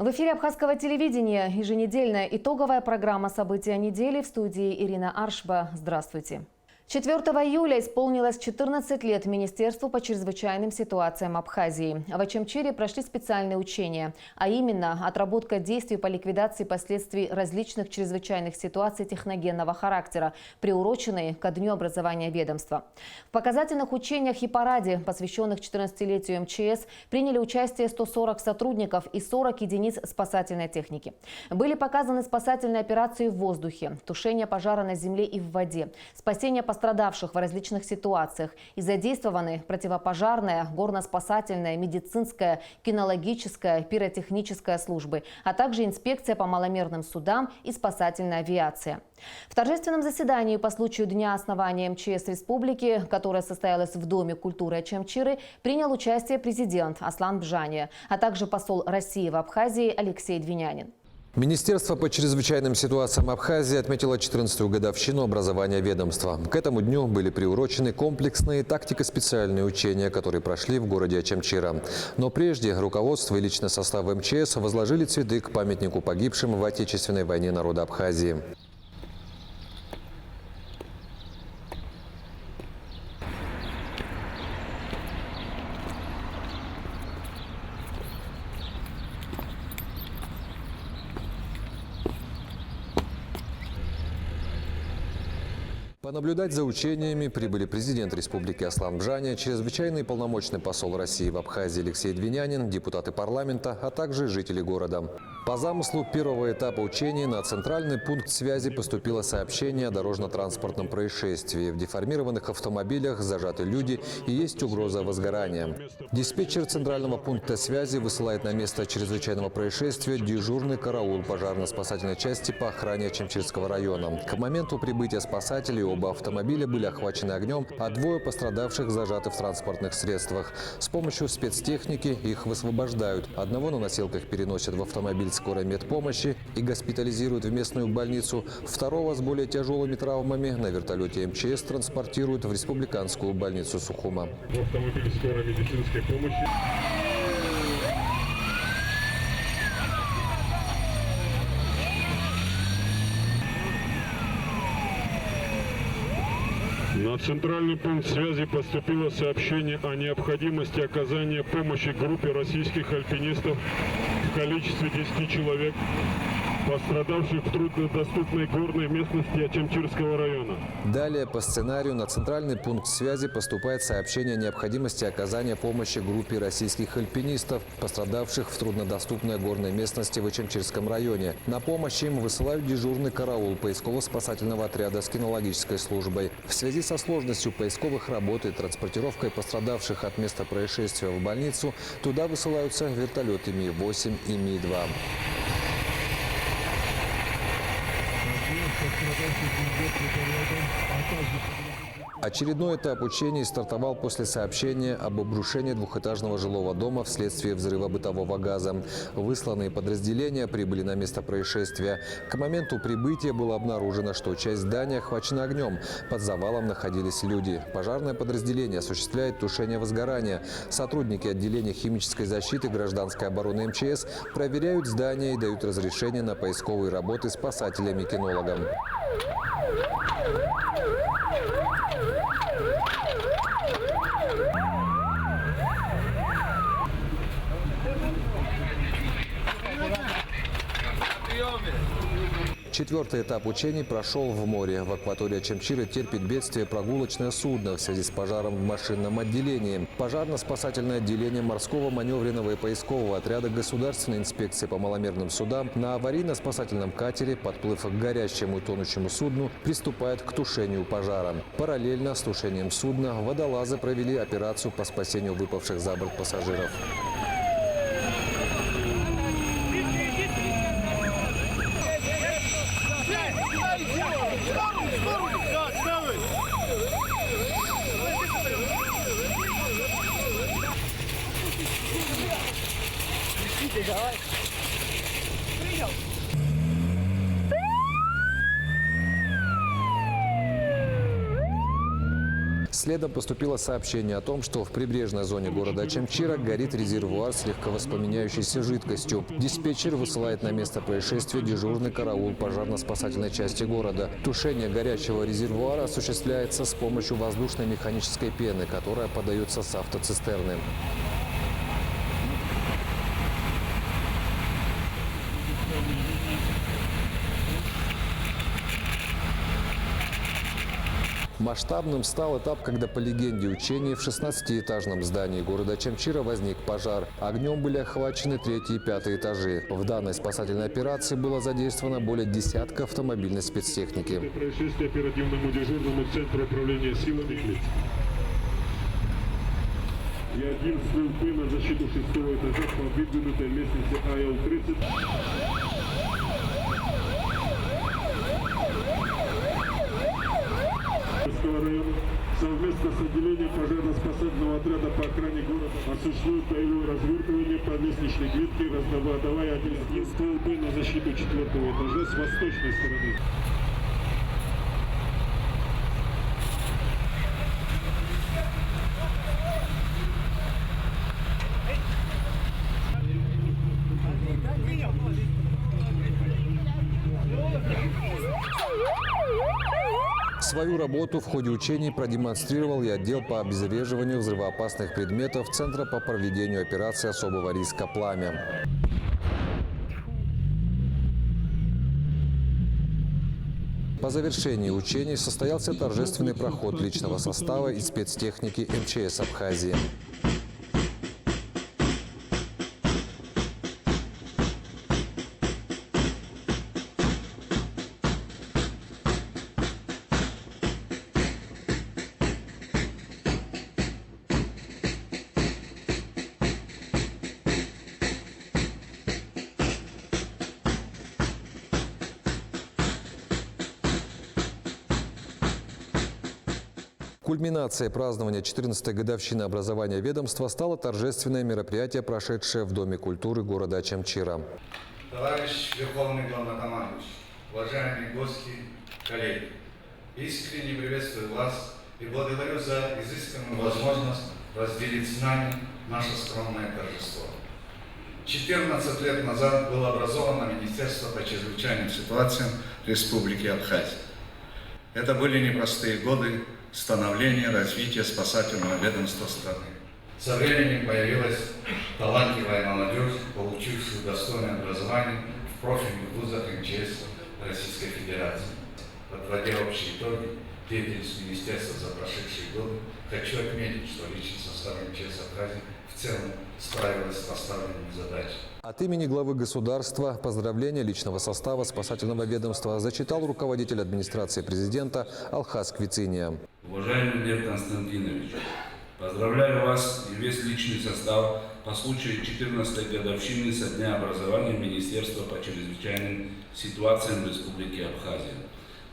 В эфире Абхазского телевидения еженедельная итоговая программа «События недели» в студии Ирина Аршба. Здравствуйте. 4 июля исполнилось 14 лет Министерству по чрезвычайным ситуациям Абхазии. В Очамчире прошли специальные учения, а именно отработка действий по ликвидации последствий различных чрезвычайных ситуаций техногенного характера, приуроченные ко Дню образования ведомства. В показательных учениях и параде, посвященных 14-летию МЧС, приняли участие 140 сотрудников и 40 единиц спасательной техники. Были показаны спасательные операции в воздухе, тушение пожара на земле и в воде, спасение пострадавших в различных ситуациях и задействованы противопожарная, горно-спасательная, медицинская, кинологическая, пиротехническая службы, а также инспекция по маломерным судам и спасательная авиация. В торжественном заседании по случаю Дня основания МЧС Республики, которое состоялось в Доме культуры Очамчиры, принял участие президент Аслан Бжания, а также посол России в Абхазии Алексей Двинянин. Министерство по чрезвычайным ситуациям Абхазии отметило 14-ю годовщину образования ведомства. К этому дню были приурочены комплексные тактико-специальные учения, которые прошли в городе Очамчира. Но прежде руководство и личный состав МЧС возложили цветы к памятнику погибшим в Отечественной войне народа Абхазии. Понаблюдать за учениями прибыли президент Республики Аслан Бжания, чрезвычайный полномочный посол России в Абхазии Алексей Двинянин, депутаты парламента, а также жители города. По замыслу первого этапа учений на центральный пункт связи поступило сообщение о дорожно-транспортном происшествии. В деформированных автомобилях зажаты люди и есть угроза возгорания. Диспетчер центрального пункта связи высылает на место чрезвычайного происшествия дежурный караул пожарно-спасательной части по охране Очамчирского района. К моменту прибытия спасателей оба автомобиля были охвачены огнем, а двое пострадавших зажаты в транспортных средствах. С помощью спецтехники их высвобождают. Одного на носилках переносят в автомобиль скорой медпомощи и госпитализируют в местную больницу. Второго с более тяжелыми травмами на вертолете МЧС транспортируют в республиканскую больницу Сухума. В автомобиле скорой медицинской помощи. На центральный пункт связи поступило сообщение о необходимости оказания помощи группе российских альпинистов в количестве 10 человек, пострадавших в труднодоступной горной местности Очамчирского района. Далее по сценарию на центральный пункт связи поступает сообщение о необходимости оказания помощи группе российских альпинистов, пострадавших в труднодоступной горной местности в Очамчирском районе. На помощь им высылают дежурный караул поисково-спасательного отряда с кинологической службой. В связи со сложностью поисковых работ и транспортировкой пострадавших от места происшествия в больницу, туда высылаются вертолеты Ми-8 и Ми-2. Очередной этап учений стартовал после сообщения об обрушении двухэтажного жилого дома вследствие взрыва бытового газа. Высланные подразделения прибыли на место происшествия. К моменту прибытия было обнаружено, что часть здания охвачена огнем. Под завалом находились люди. Пожарное подразделение осуществляет тушение возгорания. Сотрудники отделения химической защиты гражданской обороны МЧС проверяют здание и дают разрешение на поисковые работы спасателям и кинологам. Четвертый этап учений прошел в море. В акватории Очамчиры терпит бедствие прогулочное судно в связи с пожаром в машинном отделении. Пожарно-спасательное отделение морского маневренного и поискового отряда Государственной инспекции по маломерным судам на аварийно-спасательном катере, подплыв к горящему и тонущему судну, приступает к тушению пожара. Параллельно с тушением судна водолазы провели операцию по спасению выпавших за борт пассажиров. Давай. Принял. Следом поступило сообщение о том, что в прибрежной зоне города Ачамчира горит резервуар с легковоспламеняющейся жидкостью. Диспетчер высылает на место происшествия дежурный караул пожарно-спасательной части города. Тушение горячего резервуара осуществляется с помощью воздушной механической пены, которая подается с автоцистерны. Масштабным стал этап, когда по легенде учений в 16-этажном здании города Ачамчира возник пожар. Огнем были охвачены 3 и 5 этажи. В данной спасательной операции было задействовано более десятка автомобильной спецтехники. Происшествие оперативному дежурному центру управления силами лиц. И один столб на защиту 6-го этажа по выдвинутой лестнице АЛ-30. Района совместно с отделением пожарно-спасательного отряда по охране города осуществляют боевое развертывание по лестничной клетке, раздавая один столбы на защиту 4-го этажа с восточной стороны. Свою работу в ходе учений продемонстрировал и отдел по обезвреживанию взрывоопасных предметов Центра по проведению операции особого риска «Пламя». По завершении учений состоялся торжественный проход личного состава и спецтехники МЧС Абхазии. Кульминацией празднования 14-й годовщины образования ведомства стало торжественное мероприятие, прошедшее в Доме культуры города Ачамчира. Товарищ Верховный Главнокомандующий, уважаемые гости, коллеги, искренне приветствую вас и благодарю за изысканную возможность разделить с нами наше скромное торжество. 14 лет назад было образовано Министерство по чрезвычайным ситуациям Республики Абхазия. Это были непростые годы становления, развития спасательного ведомства страны. Со временем появилась талантливая молодежь, получившая достойное образование в профильных вузах МЧС Российской Федерации. Подводя общие итоги деятельности Министерства за прошедшие годы, хочу отметить, что личный состав МЧС Абхазии в целом справилась с поставленными задачами. От имени главы государства поздравления личного состава спасательного ведомства зачитал руководитель администрации президента Алхаз Квициния. Уважаемый Лев Константинович, поздравляю вас и весь личный состав по случаю 14-й годовщины со дня образования Министерства по чрезвычайным ситуациям Республики Абхазия.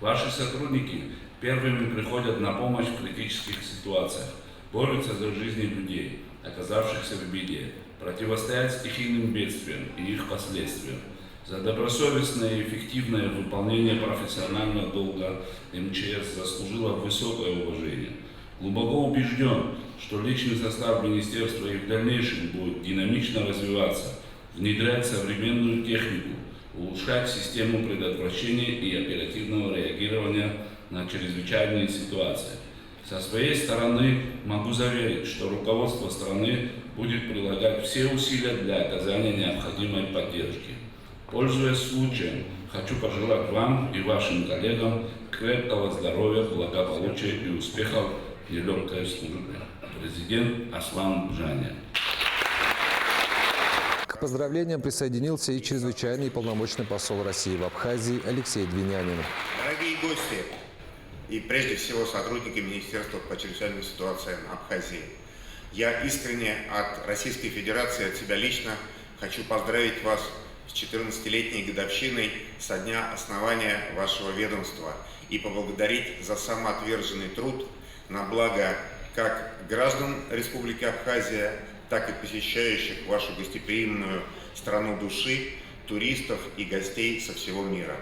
Ваши сотрудники первыми приходят на помощь в критических ситуациях, борются за жизни людей, оказавшихся в беде, противостоят стихийным бедствиям и их последствиям. За добросовестное и эффективное выполнение профессионального долга МЧС заслужила высокое уважение. Глубоко убежден, что личный состав министерства и в дальнейшем будет динамично развиваться, внедрять современную технику, улучшать систему предотвращения и оперативного реагирования на чрезвычайные ситуации. Со своей стороны могу заверить, что руководство страны будет прилагать все усилия для оказания необходимой поддержки. Пользуясь случаем, хочу пожелать вам и вашим коллегам крепкого здоровья, благополучия и успехов в нелегкой службе. Президент Аслан Бжаня. К поздравлениям присоединился и чрезвычайный полномочный посол России в Абхазии Алексей Двинянин. Дорогие гости и прежде всего сотрудники Министерства по чрезвычайным ситуациям Абхазии, я искренне от Российской Федерации, от себя лично хочу поздравить вас с 14-летней годовщиной со дня основания вашего ведомства и поблагодарить за самоотверженный труд на благо как граждан Республики Абхазия, так и посещающих вашу гостеприимную страну души, туристов и гостей со всего мира.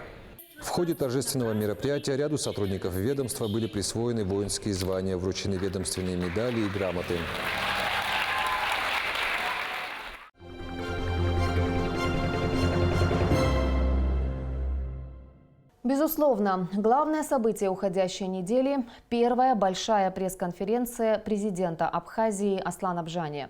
В ходе торжественного мероприятия ряду сотрудников ведомства были присвоены воинские звания, вручены ведомственные медали и грамоты. Безусловно, главное событие уходящей недели – первая большая пресс-конференция президента Абхазии Аслана Бжани.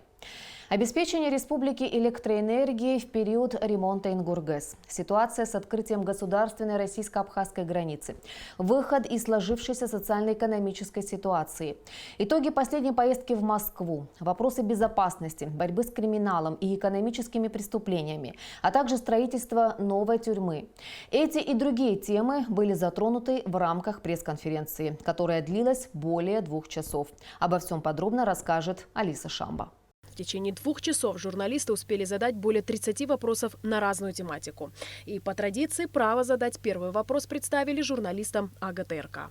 Обеспечение республики электроэнергией в период ремонта Ингургэс. Ситуация с открытием государственной российско-абхазской границы. Выход из сложившейся социально-экономической ситуации. Итоги последней поездки в Москву. Вопросы безопасности, борьбы с криминалом и экономическими преступлениями, а также строительство новой тюрьмы. Эти и другие темы были затронуты в рамках пресс-конференции, которая длилась более 2 часов. Обо всем подробно расскажет Алиса Шамба. В течение 2 часов журналисты успели задать более 30 вопросов на разную тематику. И по традиции право задать первый вопрос представили журналистам АГТРК.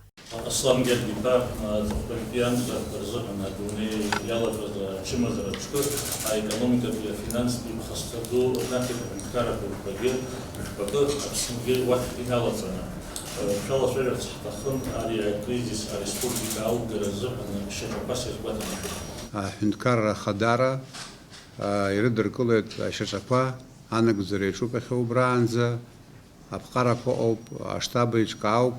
Хюнткара Хадара, Иридеркулет Шачапа, Анагузаре Шупахеубранза, Абхарако Оп, Аштабич Кауп,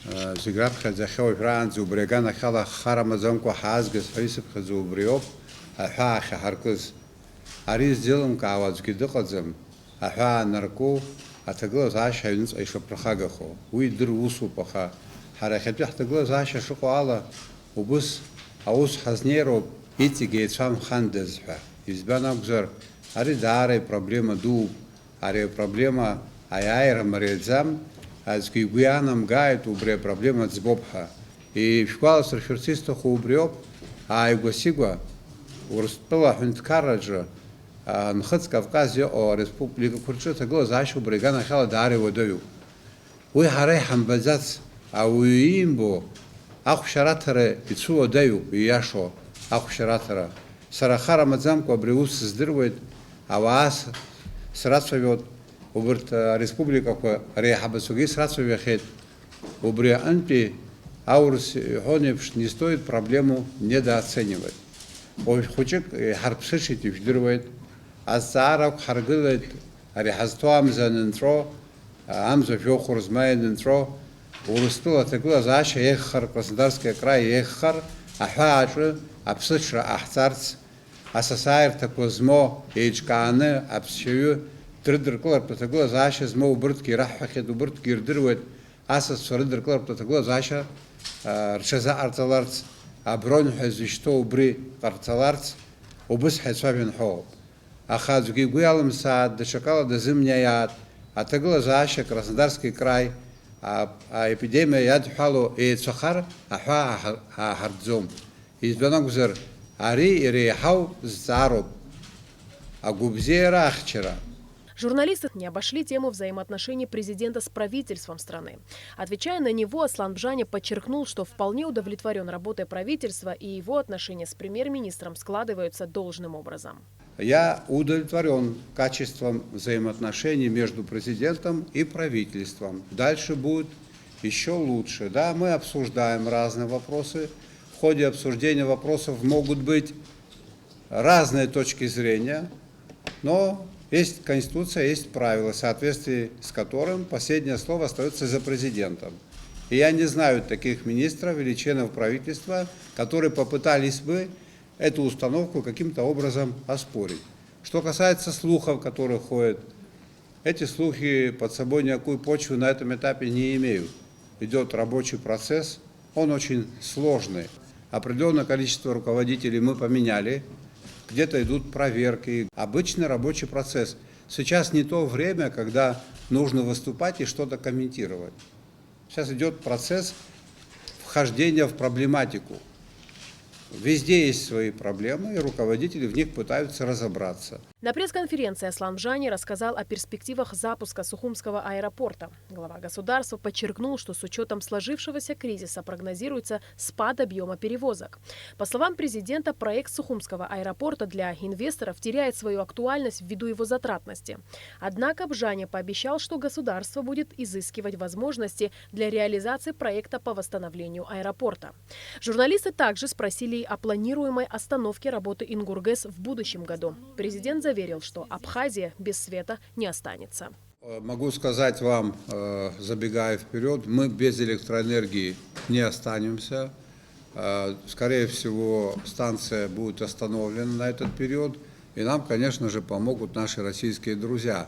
Зиграб Хазахео Франзу, Брегана Хала Харамазанко Хазгас, Фарисов Хазубриоп, Ахаха Харкус, Ариз Дилам Каваз Гидахазам, Аха Нарко, Атаглаз Аша Юнс Айшапрахагахо, Уидр Усупаха, Харахетях Таглаз Аша Шукуала, Убус. Аус хазнеро итиге сам хандезха. Избанагзар ари даре проблема ду, ари проблема аяйра марезам, азки гуянам гайт убре проблема дзбобха. И школа сарферцисто хубрёб, а игосигва урстпела хунткараджа, нхац Кавказе о республика Курчата глазашу брегана хала даре водою. Уй харе хамбазац, а уимбо Ахушаратара ицу одаю яшо ахушаратара сарахара мадзамку абриус сдырвает аваас срацовет убрт республика ко рехабасуги срацовехет убри анти аурс хоневш не стоит проблему недооценивать. Ой хочек харпсышит и вдырвает азарак харгылет рехастуам занентро амзо фёхурзмайнентро Урустула тагла заша ехар Краснодарский край ехар ахаачу абсычра ахцарц асасайр такозмо эчканы абсчую тридерклар тагла заша змо убртки рахахет убртки ирдырвет асас сордерклар тагла заша рчаза арцаларц аброн хазишто убри арцаларц убыс хасабин хо ахазуги гуялым сад дешакала дазымняят атагла заша Краснодарский край эпидемия ядхало и цахар аха хардзом. Избанагузар ари ирехау зароб агубзера ахчера. Журналисты не обошли тему взаимоотношений президента с правительством страны. Отвечая на него, Аслан Бжани подчеркнул, что вполне удовлетворен работой правительства и его отношения с премьер-министром складываются должным образом. Я удовлетворен качеством взаимоотношений между президентом и правительством. Дальше будет еще лучше. Да, мы обсуждаем разные вопросы. В ходе обсуждения вопросов могут быть разные точки зрения, но есть Конституция, есть правила, в соответствии с которым последнее слово остается за президентом. И я не знаю таких министров или членов правительства, которые попытались бы эту установку каким-то образом оспорить. Что касается слухов, которые ходят, эти слухи под собой никакую почву на этом этапе не имеют. Идет рабочий процесс, он очень сложный. Определенное количество руководителей мы поменяли, где-то идут проверки. Обычный рабочий процесс. Сейчас не то время, когда нужно выступать и что-то комментировать. Сейчас идет процесс вхождения в проблематику. Везде есть свои проблемы, и руководители в них пытаются разобраться. На пресс-конференции Аслан Бжани рассказал о перспективах запуска Сухумского аэропорта. Глава государства подчеркнул, что с учетом сложившегося кризиса прогнозируется спад объема перевозок. По словам президента, проект Сухумского аэропорта для инвесторов теряет свою актуальность ввиду его затратности. Однако Бжани пообещал, что государство будет изыскивать возможности для реализации проекта по восстановлению аэропорта. Журналисты также спросили о планируемой остановке работы Ингургэс в будущем году. Президент заверил, что Абхазия без света не останется. Могу сказать вам, забегая вперед, мы без электроэнергии не останемся. Скорее всего, станция будет остановлена на этот период. И нам, конечно же, помогут наши российские друзья.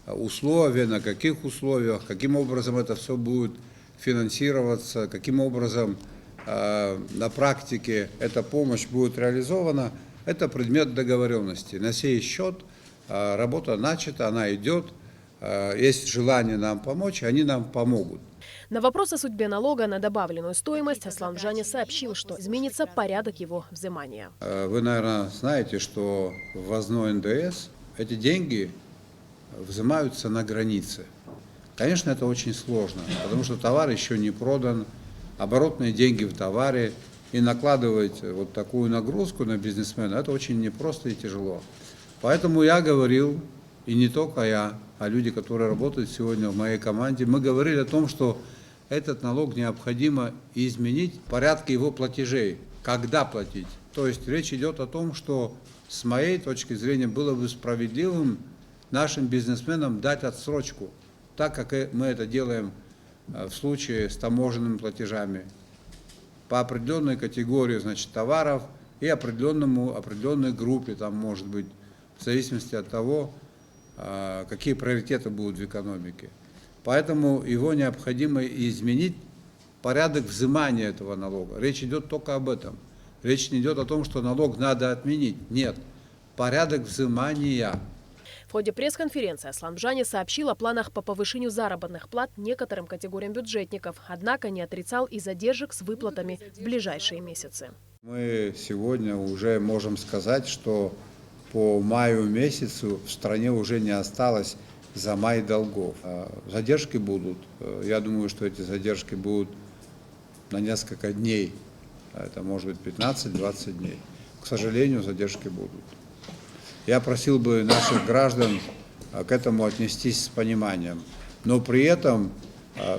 Условия, на каких условиях, каким образом это все будет финансироваться, каким образом на практике эта помощь будет реализована, это предмет договоренности. На сей счет работа начата, она идет. Есть желание нам помочь, они нам помогут. На вопрос о судьбе налога на добавленную стоимость Аслан Бжани сообщил, что изменится порядок его взимания. Вы, наверное, знаете, что в ввозной НДС эти деньги взимаются на границе. Конечно, это очень сложно, потому что товар еще не продан, оборотные деньги в товаре, и накладывать вот такую нагрузку на бизнесмена, это очень непросто и тяжело. Поэтому я говорил, и не только я, а люди, которые работают сегодня в моей команде, мы говорили о том, что этот налог необходимо изменить порядки его платежей, когда платить. То есть речь идет о том, что с моей точки зрения было бы справедливым нашим бизнесменам дать отсрочку, так как мы это делаем в случае с таможенными платежами, по определенной категории, значит, товаров и определенной группе, там может быть, в зависимости от того, какие приоритеты будут в экономике. Поэтому его необходимо изменить порядок взимания этого налога. Речь идет только об этом. Речь не идет о том, что налог надо отменить. Нет. Порядок взимания. В ходе пресс-конференции Аслан Бжани сообщил о планах по повышению заработных плат некоторым категориям бюджетников, однако не отрицал и задержек с выплатами в ближайшие месяцы. Мы сегодня уже можем сказать, что по маю месяцу в стране уже не осталось за май долгов. Задержки будут. Я думаю, что эти задержки будут на несколько дней. Это может быть 15-20 дней. К сожалению, задержки будут. Я просил бы наших граждан к этому отнестись с пониманием. Но при этом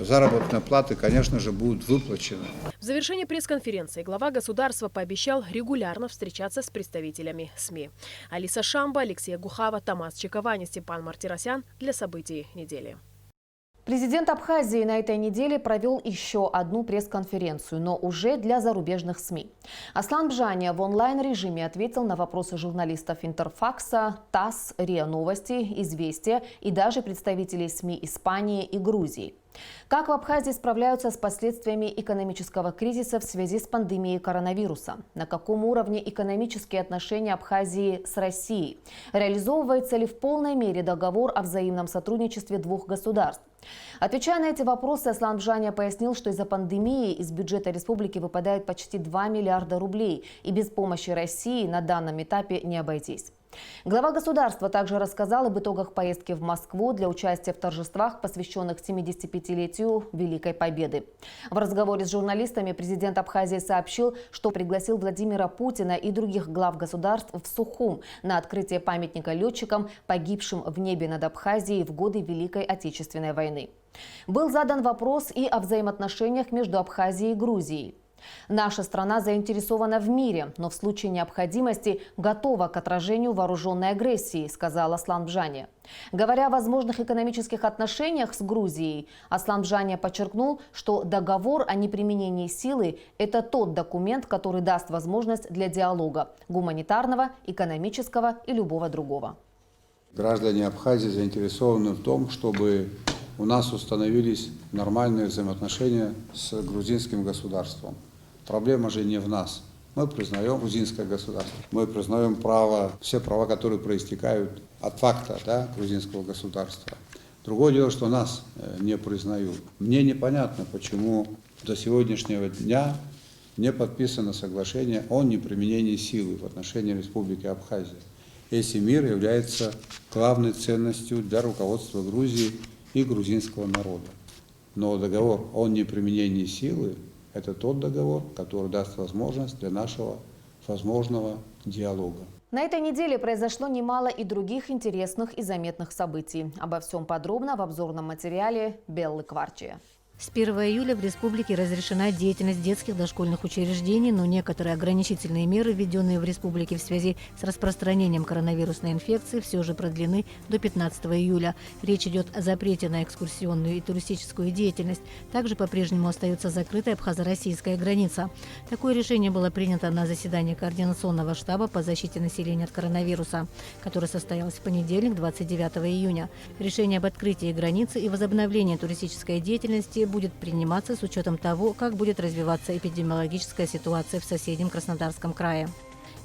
заработные платы, конечно же, будут выплачены. В завершении пресс-конференции глава государства пообещал регулярно встречаться с представителями СМИ. Алиса Шамба, Алексей Гухава, Тамас Чиковани, Степан Мартиросян для событий недели. Президент Абхазии на этой неделе провел еще одну пресс-конференцию, но уже для зарубежных СМИ. Аслан Бжани в онлайн-режиме ответил на вопросы журналистов Интерфакса, ТАСС, РИА Новости, Известия и даже представителей СМИ Испании и Грузии. Как в Абхазии справляются с последствиями экономического кризиса в связи с пандемией коронавируса? На каком уровне экономические отношения Абхазии с Россией? Реализовывается ли в полной мере договор о взаимном сотрудничестве двух государств? Отвечая на эти вопросы, Аслан Бжани пояснил, что из-за пандемии из бюджета республики выпадает почти 2 миллиарда рублей, и без помощи России на данном этапе не обойтись. Глава государства также рассказал об итогах поездки в Москву для участия в торжествах, посвященных 75-летию Великой Победы. В разговоре с журналистами президент Абхазии сообщил, что пригласил Владимира Путина и других глав государств в Сухум на открытие памятника летчикам, погибшим в небе над Абхазией в годы Великой Отечественной войны. Был задан вопрос и о взаимоотношениях между Абхазией и Грузией. Наша страна заинтересована в мире, но в случае необходимости готова к отражению вооруженной агрессии, сказал Аслан Бжани. Говоря о возможных экономических отношениях с Грузией, Аслан Бжани подчеркнул, что договор о неприменении силы – это тот документ, который даст возможность для диалога – гуманитарного, экономического и любого другого. Граждане Абхазии заинтересованы в том, чтобы у нас установились нормальные взаимоотношения с грузинским государством. Проблема же не в нас. Мы признаем грузинское государство, мы признаем все права, которые проистекают от факта грузинского государства. Другое дело, что нас не признают. Мне непонятно, почему до сегодняшнего дня не подписано соглашение о неприменении силы в отношении Республики Абхазия. Если мир является главной ценностью для руководства Грузии и грузинского народа. Но договор о неприменении силы – это тот договор, который даст возможность для нашего возможного диалога. На этой неделе произошло немало и других интересных и заметных событий. Обо всем подробно в обзорном материале Беллы Кварчия. С 1 июля в республике разрешена деятельность детских дошкольных учреждений, но некоторые ограничительные меры, введенные в республике в связи с распространением коронавирусной инфекции, все же продлены до 15 июля. Речь идет о запрете на экскурсионную и туристическую деятельность. Также по-прежнему остается закрытой абхазо-российская граница. Такое решение было принято на заседании Координационного штаба по защите населения от коронавируса, которое состоялось в понедельник, 29 июня. Решение об открытии границы и возобновлении туристической деятельности будет приниматься с учетом того, как будет развиваться эпидемиологическая ситуация в соседнем Краснодарском крае.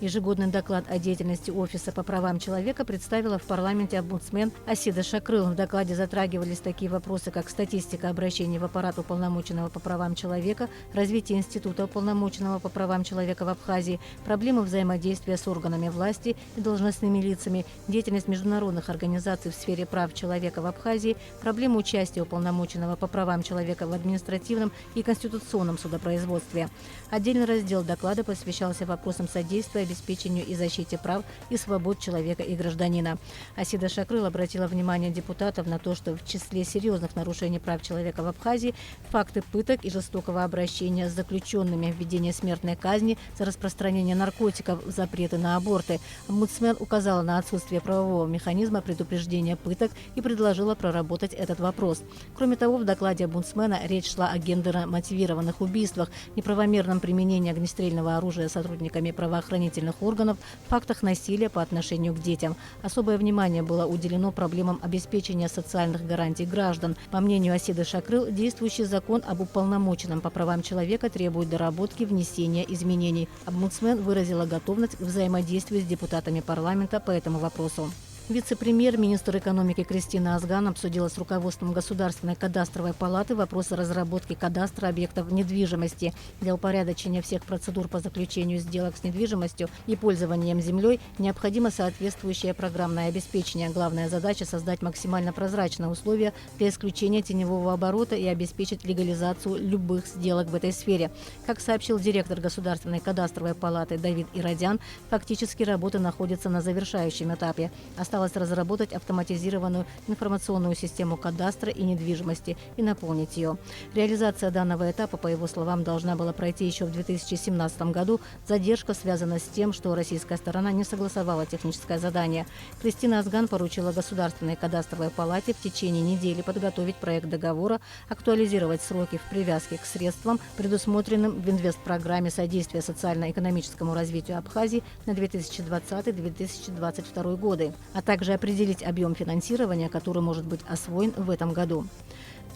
Ежегодный доклад о деятельности Офиса по правам человека представила в парламенте омбудсмен Асида Шакрыл. В докладе затрагивались такие вопросы, как статистика обращений в аппарат уполномоченного по правам человека, развитие Института уполномоченного по правам человека в Абхазии, проблемы взаимодействия с органами власти и должностными лицами, деятельность международных организаций в сфере прав человека в Абхазии, проблемы участия уполномоченного по правам человека в административном и конституционном судопроизводстве. Отдельный раздел доклада посвящался вопросам содействия обеспечению и защите прав и свобод человека и гражданина. Асида Шакрыл обратила внимание депутатов на то, что в числе серьезных нарушений прав человека в Абхазии факты пыток и жестокого обращения с заключенными, введение смертной казни за распространение наркотиков, запреты на аборты. Омбудсмен указала на отсутствие правового механизма предупреждения пыток и предложила проработать этот вопрос. Кроме того, в докладе омбудсмена речь шла о гендерно-мотивированных убийствах, неправомерном применении огнестрельного оружия сотрудниками правоохранительных органов, фактах насилия по отношению к детям. Особое внимание было уделено проблемам обеспечения социальных гарантий граждан. По мнению Асиды Шакрыл, действующий закон об уполномоченном по правам человека требует доработки, внесения изменений. Омбудсмен выразила готовность к взаимодействию с депутатами парламента по этому вопросу. Вице-премьер-министр экономики Кристина Азган обсудила с руководством Государственной кадастровой палаты вопросы разработки кадастра объектов недвижимости. Для упорядочения всех процедур по заключению сделок с недвижимостью и пользованием землей необходимо соответствующее программное обеспечение. Главная задача – создать максимально прозрачные условия для исключения теневого оборота и обеспечить легализацию любых сделок в этой сфере. Как сообщил директор Государственной кадастровой палаты Давид Ирадян, фактически работы находятся на завершающем этапе. Осталось разработать автоматизированную информационную систему кадастра и недвижимости и наполнить ее. Реализация данного этапа, по его словам, должна была пройти еще в 2017 году. Задержка связана с тем, что российская сторона не согласовала техническое задание. Кристина Азган поручила Государственной кадастровой палате в течение недели подготовить проект договора, актуализировать сроки в привязке к средствам, предусмотренным в инвестпрограмме содействия социально-экономическому развитию Абхазии на 2020-2022 годы, а также определить объем финансирования, который может быть освоен в этом году.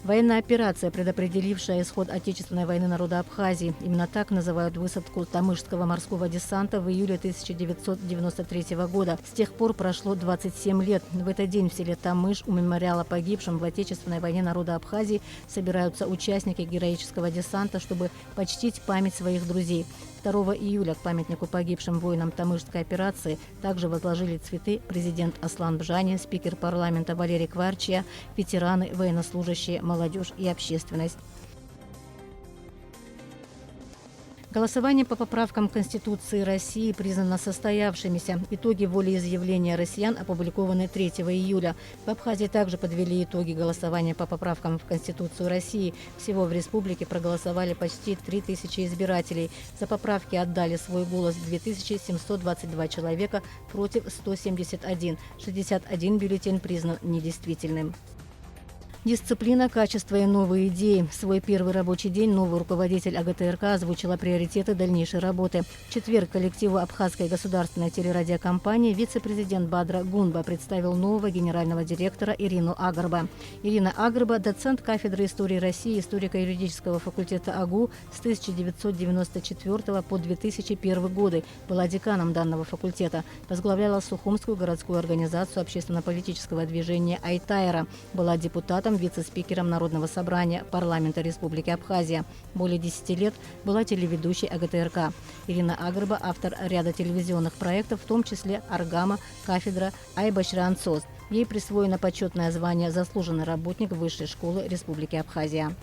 Военная операция, предопределившая исход Отечественной войны народа Абхазии. Именно так называют высадку Тамышского морского десанта в июле 1993 года. С тех пор прошло 27 лет. В этот день в селе Тамыш у мемориала погибшим в Отечественной войне народа Абхазии собираются участники героического десанта, чтобы почтить память своих друзей. 2 июля к памятнику погибшим воинам Тамышской операции также возложили цветы президент Аслан Бжани, спикер парламента Валерий Кварчия, ветераны, военнослужащие, молодежь и общественность. Голосование по поправкам Конституции России признано состоявшимися. Итоги волеизъявления россиян опубликованы 3 июля. В Абхазии также подвели итоги голосования по поправкам в Конституцию России. Всего в республике проголосовали почти 3000 избирателей. За поправки отдали свой голос 2722 человека против 171. 61 бюллетень признан недействительным. Дисциплина, качество и новые идеи. В свой первый рабочий день новый руководитель АГТРК озвучила приоритеты дальнейшей работы. В четверг коллективу Абхазской государственной телерадиокомпании вице-президент Бадра Гунба представил нового генерального директора Ирину Агарба. Ирина Агарба – доцент кафедры истории России историко-юридического факультета АГУ с 1994 по 2001 годы. Была деканом данного факультета. Возглавляла Сухумскую городскую организацию общественно-политического движения «Айтайра». Была депутатом вице-спикером Народного собрания парламента Республики Абхазия. Более 10 лет была телеведущей АГТРК. Ирина Агрба – автор ряда телевизионных проектов, в том числе «Аргама», «Кафедра», «Айбашранцоз». Ей присвоено почетное звание «Заслуженный работник Высшей школы Республики Абхазия».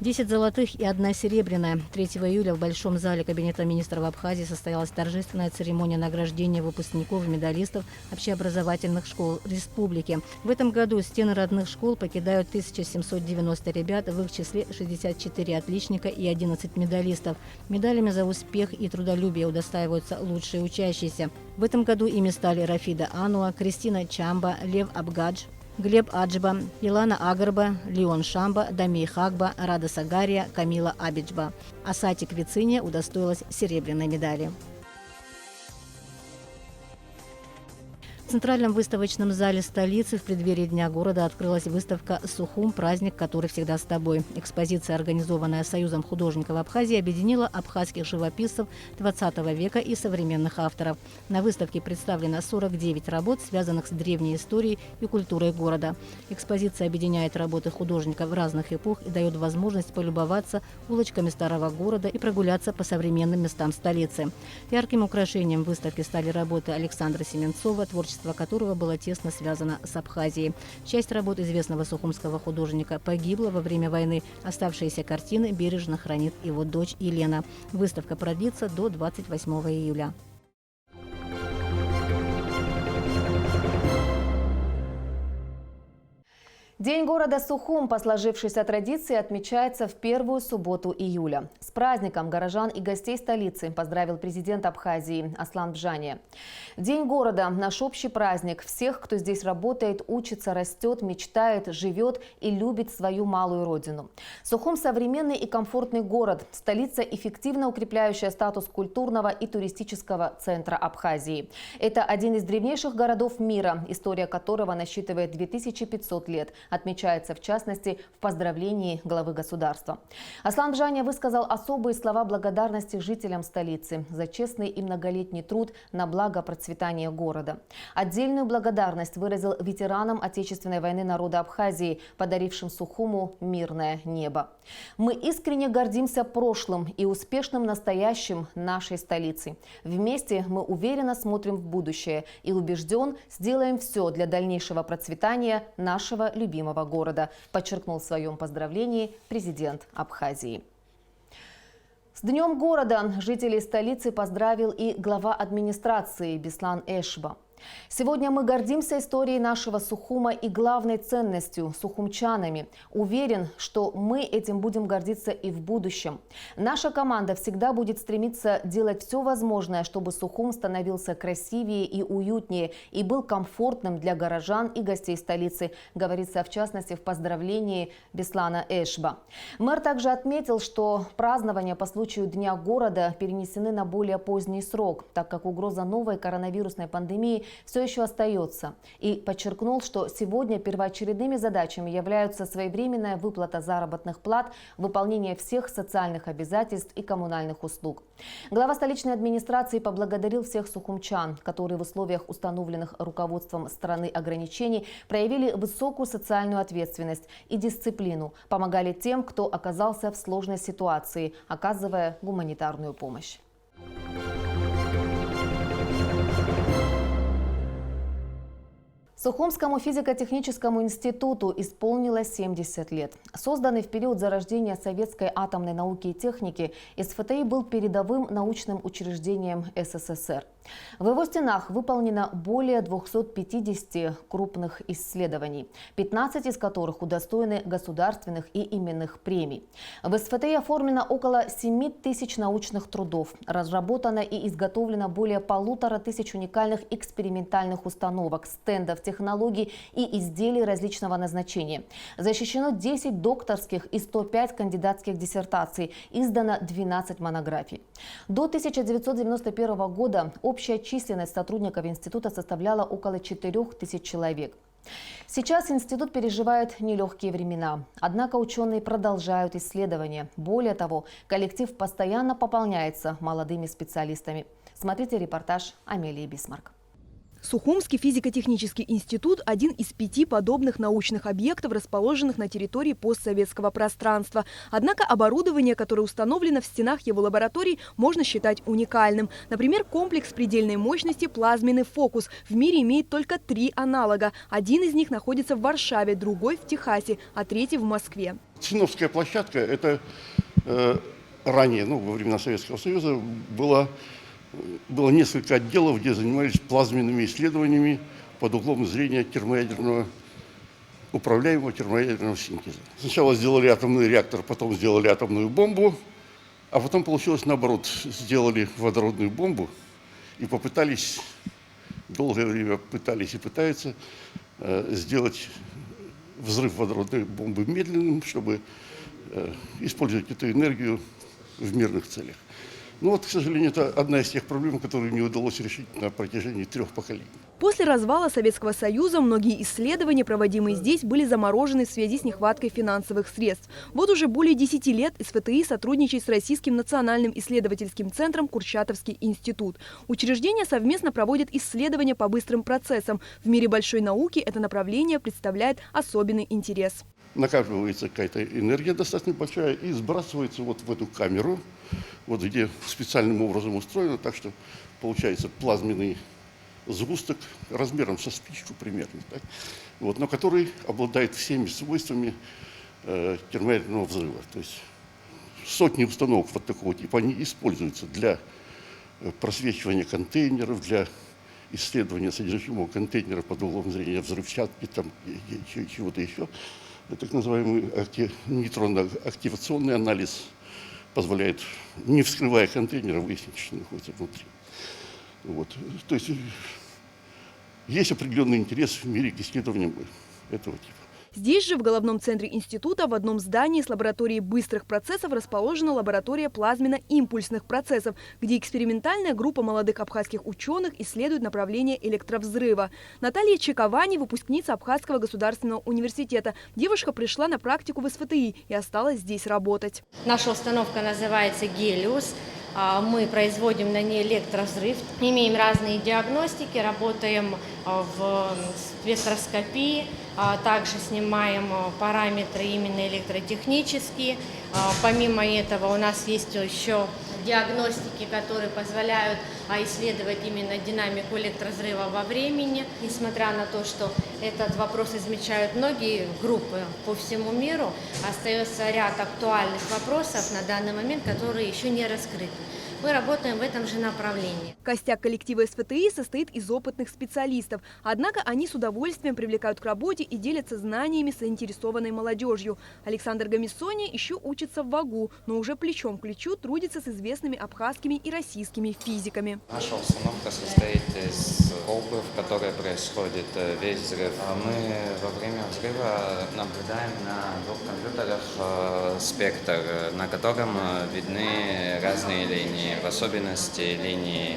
10 золотых и 1 серебряная. 3 июля в Большом зале Кабинета министров Абхазии состоялась торжественная церемония награждения выпускников и медалистов общеобразовательных школ республики. В этом году стены родных школ покидают 1790 ребят, в их числе 64 отличника и 11 медалистов. Медалями за успех и трудолюбие удостаиваются лучшие учащиеся. В этом году ими стали Рафида Ануа, Кристина Чамба, Лев Абгадж, Глеб Аджба, Илана Агарба, Леон Шамба, Дамей Хагба, Рада Сагария, Камила Абиджба. Асати Квициния удостоилась серебряной медали. В Центральном выставочном зале столицы в преддверии Дня города открылась выставка «Сухум. Праздник, который всегда с тобой». Экспозиция, организованная Союзом художников Абхазии, объединила абхазских живописцев XX века и современных авторов. На выставке представлено 49 работ, связанных с древней историей и культурой города. Экспозиция объединяет работы художников разных эпох и дает возможность полюбоваться улочками старого города и прогуляться по современным местам столицы. Ярким украшением выставки стали работы Александра Семенцова, творчество которого было тесно связано с Абхазией. Часть работ известного сухумского художника погибла во время войны. Оставшиеся картины бережно хранит его дочь Елена. Выставка продлится до 28 июля. День города Сухум по сложившейся традиции отмечается в первую субботу июля. С праздником горожан и гостей столицы поздравил президент Абхазии Аслан Бжания. День города – наш общий праздник всех, кто здесь работает, учится, растет, мечтает, живет и любит свою малую родину. Сухум – современный и комфортный город, столица, эффективно укрепляющая статус культурного и туристического центра Абхазии. Это один из древнейших городов мира, история которого насчитывает 2500 лет. Отмечается, в частности, в поздравлении главы государства. Аслан Бжания высказал особые слова благодарности жителям столицы за честный и многолетний труд на благо процветания города. Отдельную благодарность выразил ветеранам Отечественной войны народа Абхазии, подарившим Сухуму мирное небо. Мы искренне гордимся прошлым и успешным настоящим нашей столицы. Вместе мы уверенно смотрим в будущее и убежден, сделаем все для дальнейшего процветания нашего любимого города, подчеркнул в своем поздравлении президент Абхазии. С Днем города жителей столицы поздравил и глава администрации Беслан Эшба. Сегодня мы гордимся историей нашего Сухума и главной ценностью – сухумчанами. Уверен, что мы этим будем гордиться и в будущем. Наша команда всегда будет стремиться делать все возможное, чтобы Сухум становился красивее и уютнее и был комфортным для горожан и гостей столицы, говорится в частности в поздравлении Беслана Эшба. Мэр также отметил, что празднования по случаю Дня города перенесены на более поздний срок, так как угроза новой коронавирусной пандемии все еще остается. И подчеркнул, что сегодня первоочередными задачами являются своевременная выплата заработных плат, выполнение всех социальных обязательств и коммунальных услуг. Глава столичной администрации поблагодарил всех сухумчан, которые в условиях установленных руководством страны ограничений проявили высокую социальную ответственность и дисциплину, помогали тем, кто оказался в сложной ситуации, оказывая гуманитарную помощь. Сухумскому физико-техническому институту исполнилось 70 лет. Созданный в период зарождения советской атомной науки и техники, СФТИ был передовым научным учреждением СССР. В его стенах выполнено более 250 крупных исследований, 15 из которых удостоены государственных и именных премий. В СФТИ оформлено около 7000 научных трудов, разработано и изготовлено более 1500 уникальных экспериментальных установок, стендов, технологий и изделий различного назначения. Защищено 10 докторских и 105 кандидатских диссертаций, издано 12 монографий. До 1991 года общая численность сотрудников института составляла около 4000 человек. Сейчас институт переживает нелегкие времена. Однако ученые продолжают исследования. Более того, коллектив постоянно пополняется молодыми специалистами. Смотрите репортаж Амелии Бисмарк. Сухумский физико-технический институт – один из 5 подобных научных объектов, расположенных на территории постсоветского пространства. Однако оборудование, которое установлено в стенах его лабораторий, можно считать уникальным. Например, комплекс предельной мощности «Плазменный фокус» в мире имеет только 3 аналога. Один из них находится в Варшаве, другой в Техасе, а третий в Москве. Циновская площадка – это ранее, во времена Советского Союза, было несколько отделов, где занимались плазменными исследованиями под углом зрения управляемого термоядерного синтеза. Сначала сделали атомный реактор, потом сделали атомную бомбу, а потом получилось наоборот. Сделали водородную бомбу и попытались, долгое время пытались и пытаются сделать взрыв водородной бомбы медленным, чтобы использовать эту энергию в мирных целях. К сожалению, это одна из тех проблем, которые не удалось решить на протяжении 3 поколений. После развала Советского Союза многие исследования, проводимые здесь, были заморожены в связи с нехваткой финансовых средств. Вот уже более 10 лет СФТИ сотрудничает с Российским национальным исследовательским центром «Курчатовский институт». Учреждение совместно проводит исследования по быстрым процессам. В мире большой науки это направление представляет особенный интерес. Накапливается какая-то энергия достаточно большая и сбрасывается вот в эту камеру, вот где специальным образом устроено, так что получается плазменный сгусток размером со спичку примерно, так, но который обладает всеми свойствами термоядерного взрыва. То есть сотни установок вот такого типа, они используются для просвечивания контейнеров, для исследования содержимого контейнера под углом зрения взрывчатки, там, чего-то еще. Так называемый нейтронно-активационный анализ позволяет, не вскрывая контейнера, выяснить, что находится внутри. То есть есть определенный интерес в мире к исследованиям этого типа. Здесь же, в головном центре института, в одном здании с лабораторией быстрых процессов расположена лаборатория плазменно-импульсных процессов, где экспериментальная группа молодых абхазских ученых исследует направление электровзрыва. Наталья Чековани – выпускница Абхазского государственного университета. Девушка пришла на практику в СФТИ и осталась здесь работать. Наша установка называется «Гелиус». Мы производим на ней электровзрыв, имеем разные диагностики, работаем в спектроскопии, также снимаем параметры именно электротехнические. Помимо этого у нас есть еще диагностики, которые позволяют исследовать именно динамику электровзрыва во времени. Несмотря на то, что этот вопрос изучают многие группы по всему миру, остается ряд актуальных вопросов на данный момент, которые еще не раскрыты. Мы работаем в этом же направлении. Костяк коллектива СФТИ состоит из опытных специалистов. Однако они с удовольствием привлекают к работе и делятся знаниями с заинтересованной молодежью. Александр Гамисони еще учится в ВАГУ, но уже плечом к плечу трудится с известными абхазскими и российскими физиками. Наша установка состоит из колбы, в которой происходит весь взрыв. Мы во время взрыва наблюдаем на 2 компьютерах спектр, на котором видны разные линии. В особенности линии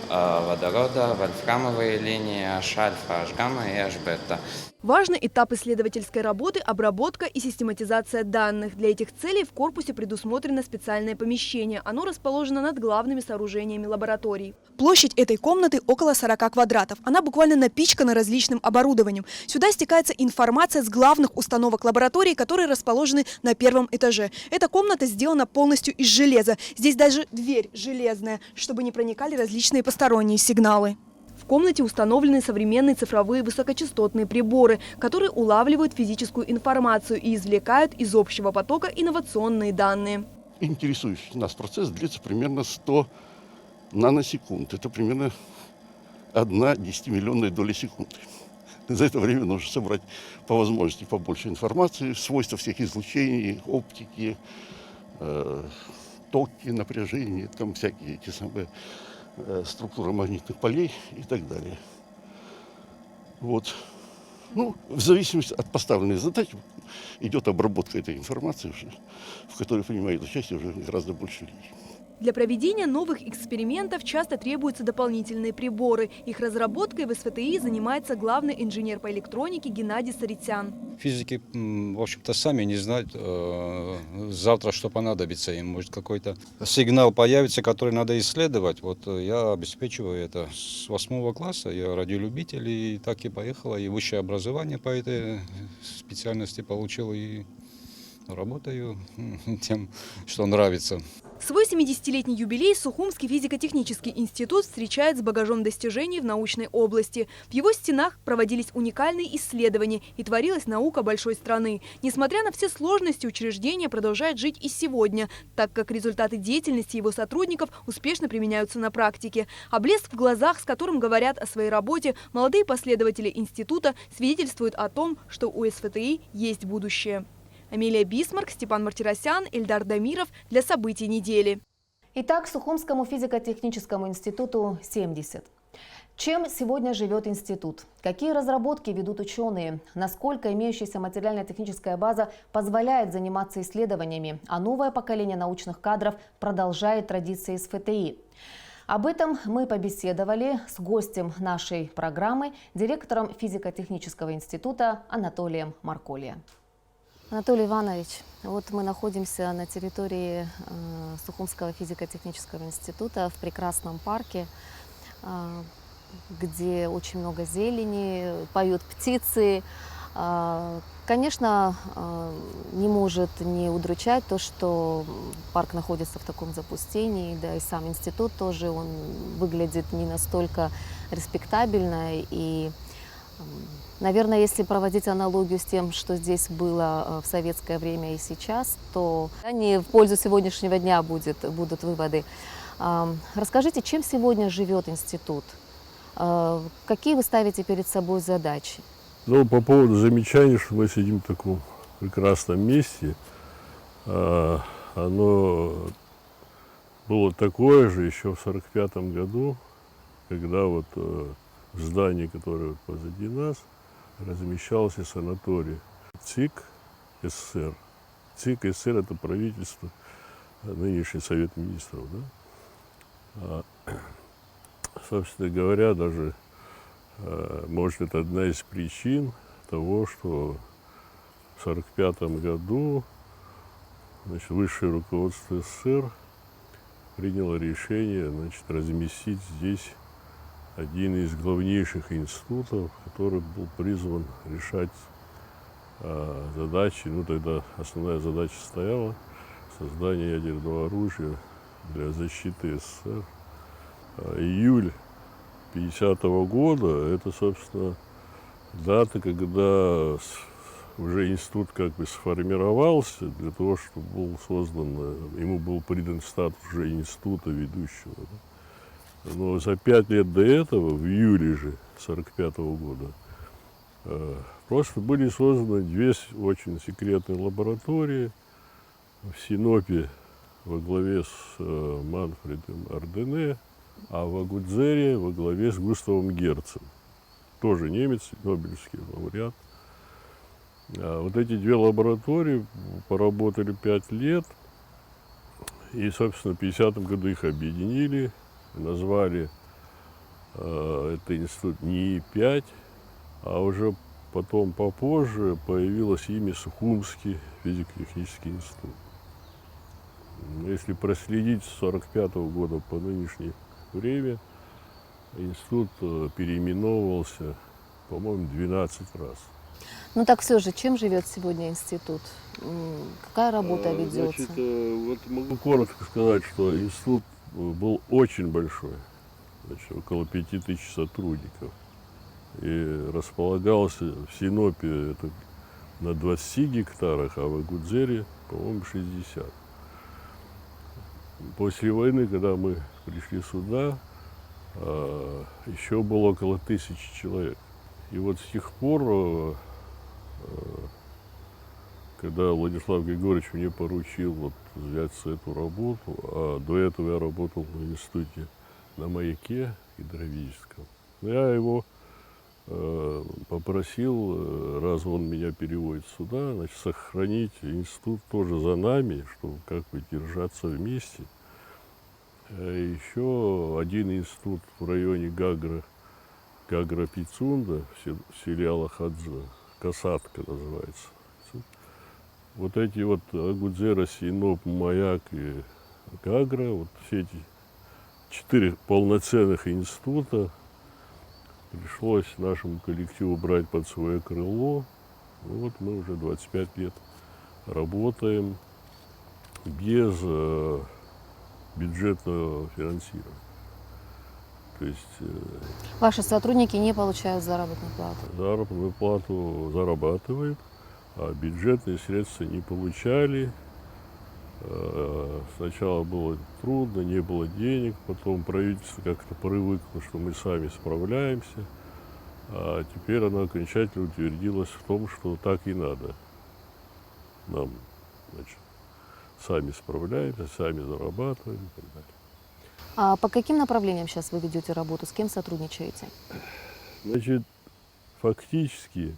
водорода, вольфрамовые линии, H-альфа, H-гамма и H-бета. Важный этап исследовательской работы – обработка и систематизация данных. Для этих целей в корпусе предусмотрено специальное помещение. Оно расположено над главными сооружениями лабораторий. Площадь этой комнаты около 40 квадратов. Она буквально напичкана различным оборудованием. Сюда стекается информация с главных установок лаборатории, которые расположены на 1-м этаже. Эта комната сделана полностью из железа. Здесь даже дверь железная, чтобы не проникали различные посторонние сигналы. В комнате установлены современные цифровые высокочастотные приборы, которые улавливают физическую информацию и извлекают из общего потока инновационные данные. Интересующий нас процесс длится примерно 100 наносекунд. Это примерно 1 десятимиллионная доля секунды. За это время нужно собрать по возможности побольше информации, свойства всех излучений, оптики, токи, напряжения, там всякие эти самые структуры магнитных полей и так далее. В зависимости от поставленной задачи идет обработка этой информации, в которой принимает участие уже гораздо больше людей. Для проведения новых экспериментов часто требуются дополнительные приборы. Их разработкой в СФТИ занимается главный инженер по электронике Геннадий Саритян. Физики, в общем-то, сами не знают завтра, что понадобится им. Может, какой-то сигнал появится, который надо исследовать. Вот я обеспечиваю это. С 8 класса я радиолюбитель, и так и поехала. И высшее образование по этой специальности получил, и работаю тем, что нравится. Свой 70-летний юбилей Сухумский физико-технический институт встречает с багажом достижений в научной области. В его стенах проводились уникальные исследования и творилась наука большой страны. Несмотря на все сложности, учреждение продолжает жить и сегодня, так как результаты деятельности его сотрудников успешно применяются на практике. А блеск в глазах, с которым говорят о своей работе молодые последователи института, свидетельствует о том, что у СФТИ есть будущее. Амелия Бисмарк, Степан Мартиросян, Эльдар Дамиров для событий недели. Итак, Сухумскому физико-техническому институту 70. Чем сегодня живет институт? Какие разработки ведут ученые? Насколько имеющаяся материально-техническая база позволяет заниматься исследованиями? А новое поколение научных кадров продолжает традиции СФТИ? Об этом мы побеседовали с гостем нашей программы, директором физико-технического института Анатолием Марколья. Анатолий Иванович, вот мы находимся на территории Сухумского физико-технического института в прекрасном парке, где очень много зелени, поют птицы. Конечно, не может не удручать то, что парк находится в таком запустении, да и сам институт тоже, он выглядит не настолько респектабельно. И, наверное, если проводить аналогию с тем, что здесь было в советское время и сейчас, то не в пользу сегодняшнего дня будут выводы. Расскажите, чем сегодня живет институт? Какие вы ставите перед собой задачи? Ну, по поводу замечаний, что мы сидим в таком прекрасном месте, оно было такое же еще в 1945 году, когда вот в здании, которое вот позади нас, размещался санаторий ЦИК СССР. ЦИК СССР – это правительство, нынешний Совет Министров, да? Собственно говоря, даже, может, это одна из причин того, что в 1945 году, значит, высшее руководство СССР приняло решение, значит, разместить здесь один из главнейших институтов, который был призван решать задачи. Ну, тогда основная задача стояла создание ядерного оружия для защиты СССР. Июль 50-го года, это, собственно, дата, когда уже институт как бы сформировался для того, чтобы был создан, ему был придан статус уже института ведущего. Но за 5 лет до этого, в июле же 1945 года, просто были созданы 2 очень секретные лаборатории в Синопе во главе с Манфредом Ардене, а в Агудзере во главе с Густавом Герцем, тоже немец, Нобелевский лауреат. Вот эти 2 лаборатории поработали 5 лет, и, собственно, в 50-м году их объединили, назвали это институт НИИ-5, а уже потом попозже появилось имя Сухумский физико-технический институт. Если проследить с 1945 года по нынешнее время, институт переименовывался, по-моему, 12 раз. Ну так все же, чем живет сегодня институт? Какая работа ведется? Значит, вот могу коротко сказать, что институт был очень большой, значит, около 5000 сотрудников. И располагался в Синопе это на 20 гектарах, а в Агудзере, по-моему, 60. После войны, когда мы пришли сюда, еще было около 1000 человек. И вот с тех пор, когда Владислав Григорьевич мне поручил вот взяться эту работу, а до этого я работал в институте на Маяке гидровическом, я его попросил, раз он меня переводит сюда, значит, сохранить институт тоже за нами, чтобы как бы держаться вместе. Еще один институт в районе Гагра-Пицунда, в селе Алахадзе, Касатка называется. Вот эти вот Агудзера, Синоп, Маяк и Гагра, вот все эти 4 полноценных института пришлось нашему коллективу брать под свое крыло. Вот мы уже 25 лет работаем без бюджетного финансирования. То есть Ваши сотрудники не получают заработную плату? Заработную плату зарабатывают, а бюджетные средства не получали. Сначала было трудно, не было денег, потом правительство как-то привыкло, что мы сами справляемся, а теперь оно окончательно утвердилось в том, что так и надо. Нам, значит, сами справляемся, сами зарабатываем и так далее. А по каким направлениям сейчас вы ведете работу? С кем сотрудничаете? Значит, фактически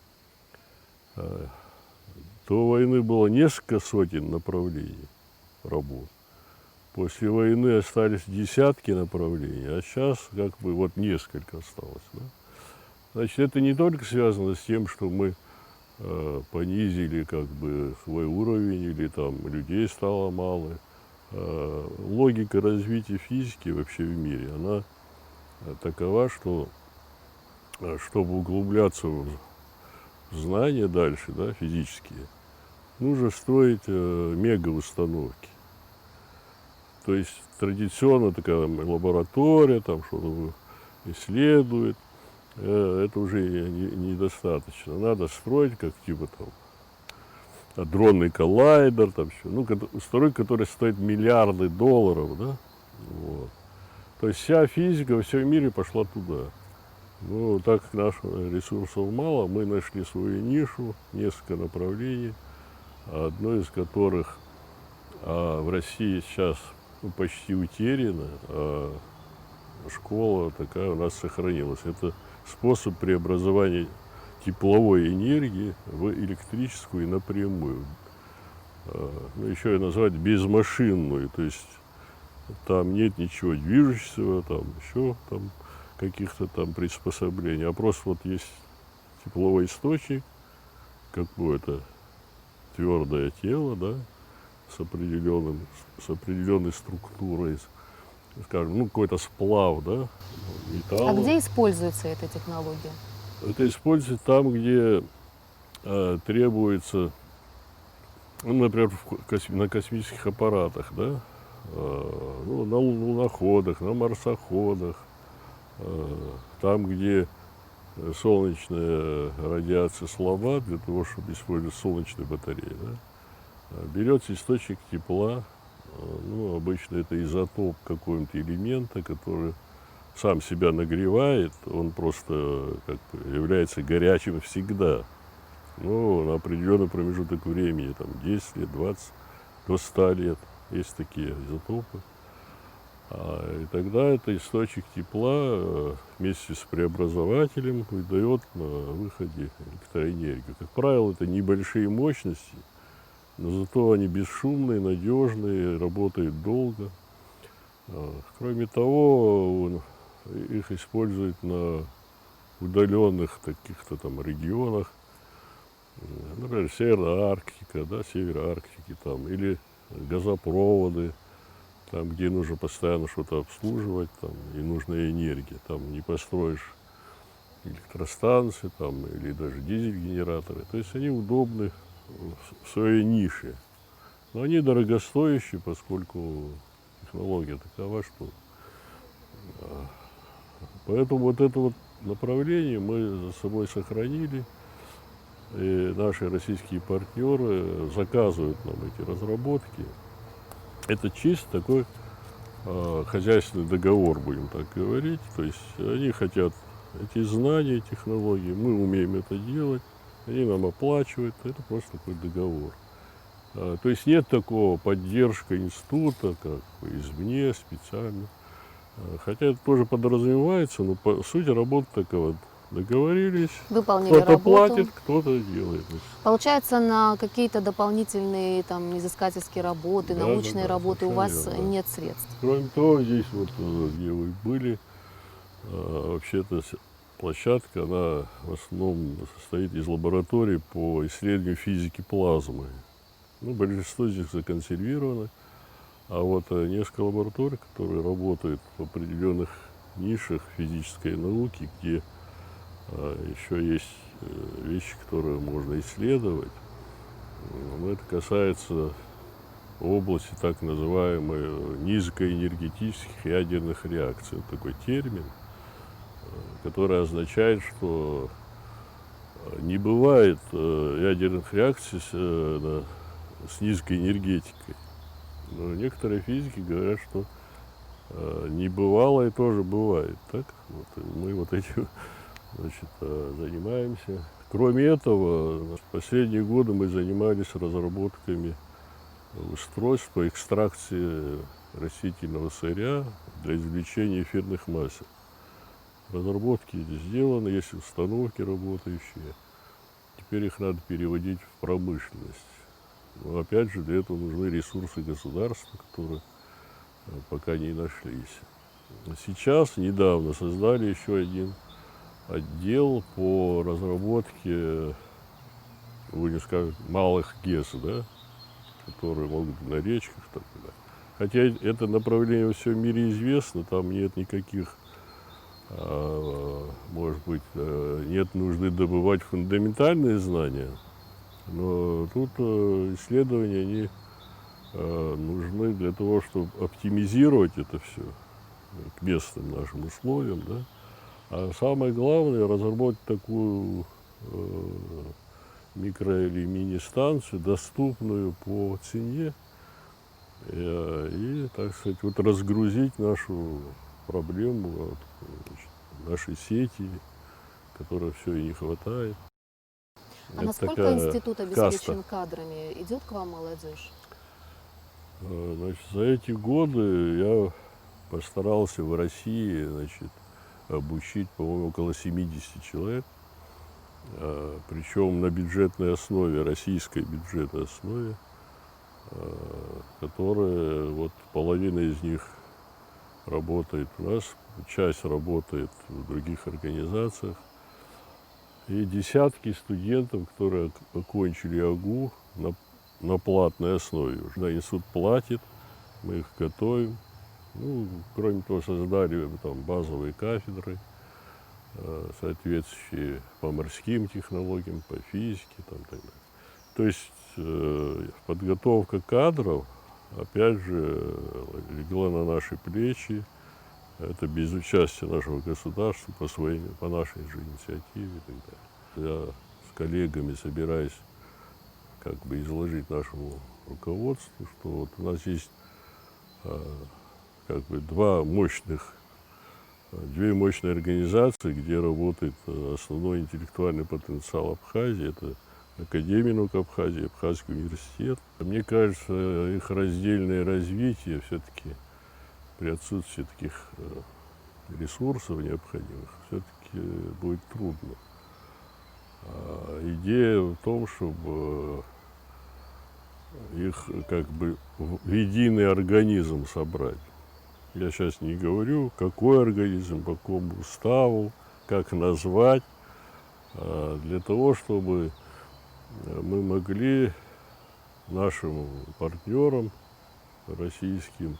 до войны было несколько сотен направлений работ. После войны остались десятки направлений, а сейчас как бы вот несколько осталось. Да? Значит, это не только связано с тем, что мы понизили как бы свой уровень или там людей стало мало. Логика развития физики вообще в мире, она такова, что чтобы углубляться в знания дальше, да, физические, нужно строить мегаустановки. То есть традиционно такая лаборатория, там что-то исследует, это уже недостаточно. Надо строить как типа там адронный коллайдер, там все. Ну, строить, который стоит миллиарды долларов, да. Вот. То есть вся физика во всем мире пошла туда. Ну, так как наших ресурсов мало, мы нашли свою нишу, несколько направлений, одно из которых в России сейчас почти утеряно, а школа такая у нас сохранилась. Это способ преобразования тепловой энергии в электрическую напрямую. Ну, еще и назвать безмашинную, то есть там нет ничего движущегося, там еще там каких-то там приспособлений, а просто вот есть тепловой источник, какое-то твердое тело, да, с определенной структурой, скажем, ну, какой-то сплав, да, металла. А где используется эта технология? Это используется там, где требуется, ну, например, на космических аппаратах, да, ну, на луноходах, на марсоходах, там, где солнечная радиация слаба, для того, чтобы использовать солнечные батареи, да, берется источник тепла, ну, обычно это изотоп какого-нибудь элемента, который сам себя нагревает, он просто как бы является горячим всегда. Ну, на определенный промежуток времени, там 10 лет, 20, до 100 лет, есть такие изотопы. И тогда это источник тепла вместе с преобразователем выдает на выходе электроэнергию. Как правило, это небольшие мощности, но зато они бесшумные, надежные, работают долго. Кроме того, их используют на удаленных каких-то там регионах, например, Северная Арктика, да, Север Арктики, там, или газопроводы, там, где нужно постоянно что-то обслуживать, там, и нужна энергия, там не построишь электростанции, там, или даже дизель-генераторы. То есть они удобны в своей нише, но они дорогостоящие, поскольку технология такова, что... Поэтому вот это вот направление мы за собой сохранили, и наши российские партнеры заказывают нам эти разработки. Это чисто такой хозяйственный договор, будем так говорить. То есть они хотят эти знания, технологии, мы умеем это делать, они нам оплачивают, это просто такой договор. То есть нет такого поддержка института, как извне, специально. Хотя это тоже подразумевается, но по сути работа такова. Договорились. Выполнили Кто-то работу. платит, кто-то делает. Получается, на какие-то дополнительные там изыскательские работы, Да, научные да, работы у вас совершенно верно. нет средств. Кроме того, здесь вот, где вы были, вообще-то площадка, она в основном состоит из лабораторий по исследованию физики плазмы. Ну, большинство из них законсервировано, а вот несколько лабораторий, которые работают в определенных нишах физической науки, где еще есть вещи, которые можно исследовать. Но это касается области так называемой низкоэнергетических ядерных реакций. Это такой термин, который означает, что не бывает ядерных реакций с низкой энергетикой. Но некоторые физики говорят, что небывалое тоже бывает. Так? Вот, мы вот этим, значит, занимаемся. Кроме этого, в последние годы мы занимались разработками устройств по экстракции растительного сырья для извлечения эфирных масел. Разработки сделаны, есть установки работающие. Теперь их надо переводить в промышленность. Но опять же, для этого нужны ресурсы государства, которые пока не нашлись. Сейчас, недавно, создали еще один отдел по разработке, будем сказать, малых ГЭС, да, которые могут быть на речках. Так, да. Хотя это направление во всем мире известно, там нет никаких, может быть, нет нужды добывать фундаментальные знания, но тут исследования, они нужны для того, чтобы оптимизировать это все к местным нашим условиям, да. А самое главное, разработать такую микро- или мини-станцию, доступную по цене, и, так сказать, вот разгрузить нашу проблему, вот, нашей сети, которой все и не хватает. А насколько институт обеспечен кадрами? Идет к вам молодежь? Значит, за эти годы я постарался в России, значит, обучить, по-моему, около 70 человек, причем на бюджетной основе, российской бюджетной основе, которые, вот половина из них работает у нас, часть работает в других организациях, и десятки студентов, которые окончили АГУ на платной основе. Да, институт платит, мы их готовим. Ну, кроме того, создали там базовые кафедры, соответствующие по морским технологиям, по физике, там, так далее. То есть подготовка кадров, опять же, легла на наши плечи. Это без участия нашего государства по нашей же инициативе и так далее. Я с коллегами собираюсь как бы изложить нашему руководству, что вот у нас есть как бы две мощные организации, где работает основной интеллектуальный потенциал Абхазии. Это Академия наук Абхазии, Абхазский университет. Мне кажется, их раздельное развитие все-таки при отсутствии таких ресурсов необходимых все-таки будет трудно. Идея в том, чтобы их как бы в единый организм собрать. Я сейчас не говорю, какой организм, по какому уставу, как назвать, для того, чтобы мы могли нашим партнерам российским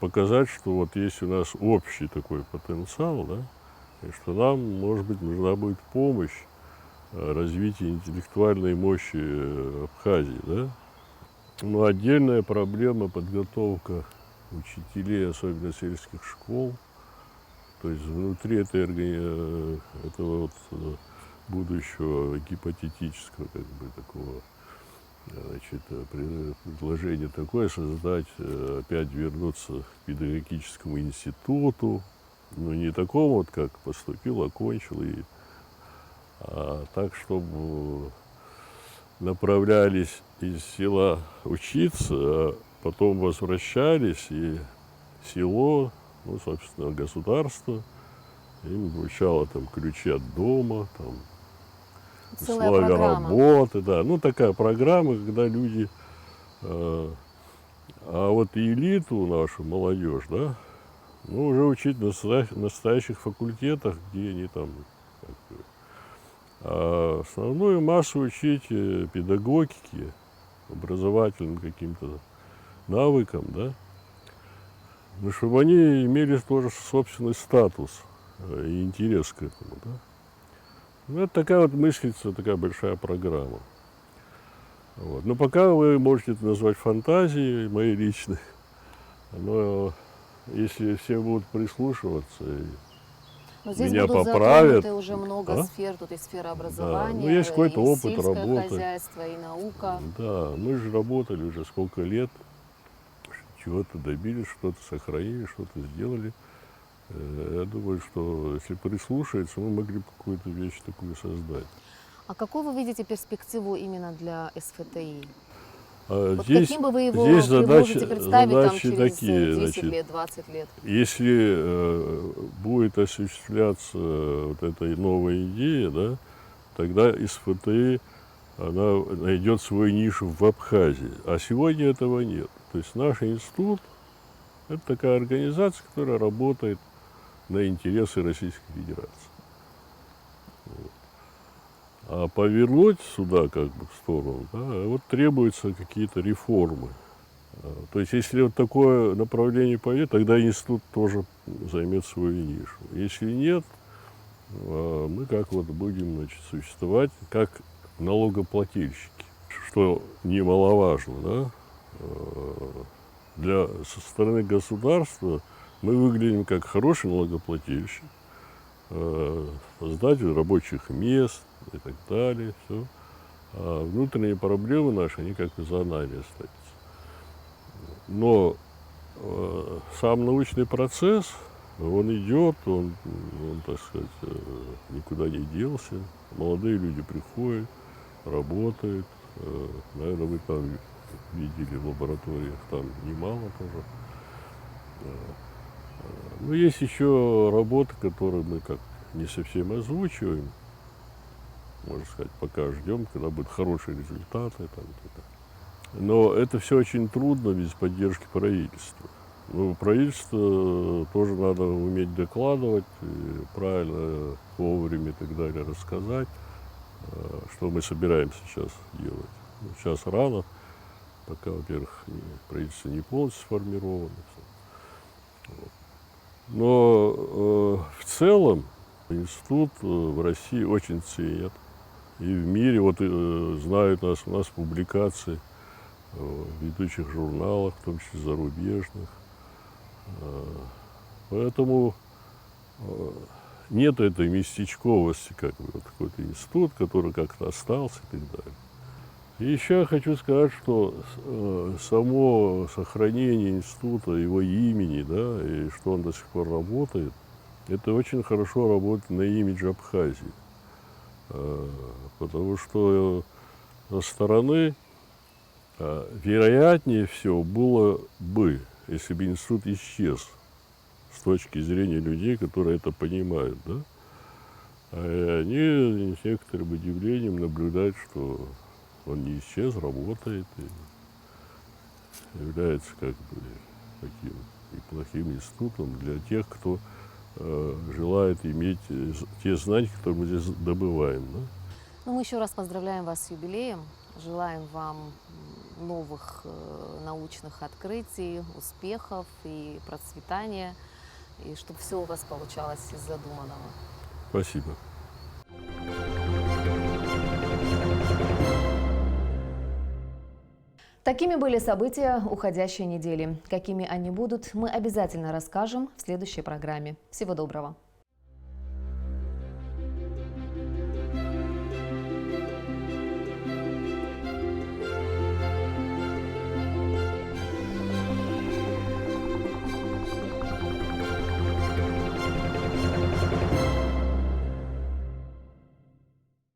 показать, что вот есть у нас общий такой потенциал, да, и что нам, может быть, нужна будет помощь развития интеллектуальной мощи Абхазии, да. Но отдельная проблема — подготовка учителей, особенно сельских школ. То есть внутри этого вот будущего гипотетического, как бы, такого, значит, предложение такое создать, опять вернуться к педагогическому институту, но не такому вот, как поступил, окончил, а так, чтобы направлялись из села учиться, а потом возвращались, и село, ну, собственно, государство Им вручало там ключи от дома, там, Целая условия программа. работы, да. Ну, такая программа, когда люди... А вот элиту нашу, молодежь, да, ну, уже учить на настоящих факультетах, где они там... А основную массу учить педагогике, образовательным каким-то навыкам, да, но чтобы они имели тоже собственный статус и интерес к этому, да. Ну, это такая вот мыслится, такая большая программа. Вот. Но пока вы можете это назвать фантазией моей личной, но если все будут прислушиваться и Но здесь меня будут поправят, затронуты уже много сфер, тут и сфера образования, ну, есть какой-то и опыт сельское работы. хозяйство, и наука. Да, мы же работали уже сколько лет, чего-то добились, что-то сохранили, что-то сделали. Я думаю, что если прислушаться, мы могли бы какую-то вещь такую создать. А какую вы видите перспективу именно для СФТИ? Вот здесь, каким бы вы его здесь можете представить там, через такие, 10 значит, лет, 20 лет? Если будет осуществляться вот эта новая идея, да, тогда СФТИ она найдет свою нишу в Абхазии. А сегодня этого нет. То есть наш институт – это такая организация, которая работает на интересы Российской Федерации. Вот. А повернуть сюда как бы в сторону, да, вот требуются какие-то реформы. То есть если вот такое направление пойдет, тогда институт тоже займет свою нишу. Если нет, мы как вот будем, значит, существовать как налогоплательщики, что немаловажно, да. Со стороны государства мы выглядим как хороший налогоплательщик, создатель рабочих мест и так далее. Все. А внутренние проблемы наши, они как бы за нами остаются. Но сам научный процесс, он идет, он, так сказать, никуда не делся. Молодые люди приходят, работают. Наверное, вы там видели в лабораториях, там немало тоже. Но есть еще работы, которые мы как не совсем озвучиваем. Можно сказать, пока ждем, когда будут хорошие результаты. Там, но это все очень трудно без поддержки правительства. Но правительство тоже надо уметь докладывать, правильно, вовремя и так далее рассказать, что мы собираемся сейчас делать. Сейчас рано, пока, во-первых, правительство не полностью сформировано. Но в целом институт в России очень ценят. И в мире, вот знают нас, у нас публикации в ведущих журналах, в том числе зарубежных. Поэтому нет этой местечковости, как бы, вот какой-то институт, который как-то остался и так далее. И еще я хочу сказать, что само сохранение института, его имени, да, и что он до сих пор работает, это очень хорошо работает на имидж Абхазии. Потому что со стороны вероятнее всего было бы, если бы институт исчез с точки зрения людей, которые это понимают, да? А они с некоторым удивлением наблюдают, что он не исчез, работает и является как бы таким неплохим институтом для тех, кто желает иметь те знания, которые мы здесь добываем. Да? Ну, мы еще раз поздравляем вас с юбилеем, желаем вам новых научных открытий, успехов и процветания, и чтобы все у вас получалось из задуманного. Спасибо. Такими были события уходящей недели. Какими они будут, мы обязательно расскажем в следующей программе. Всего доброго!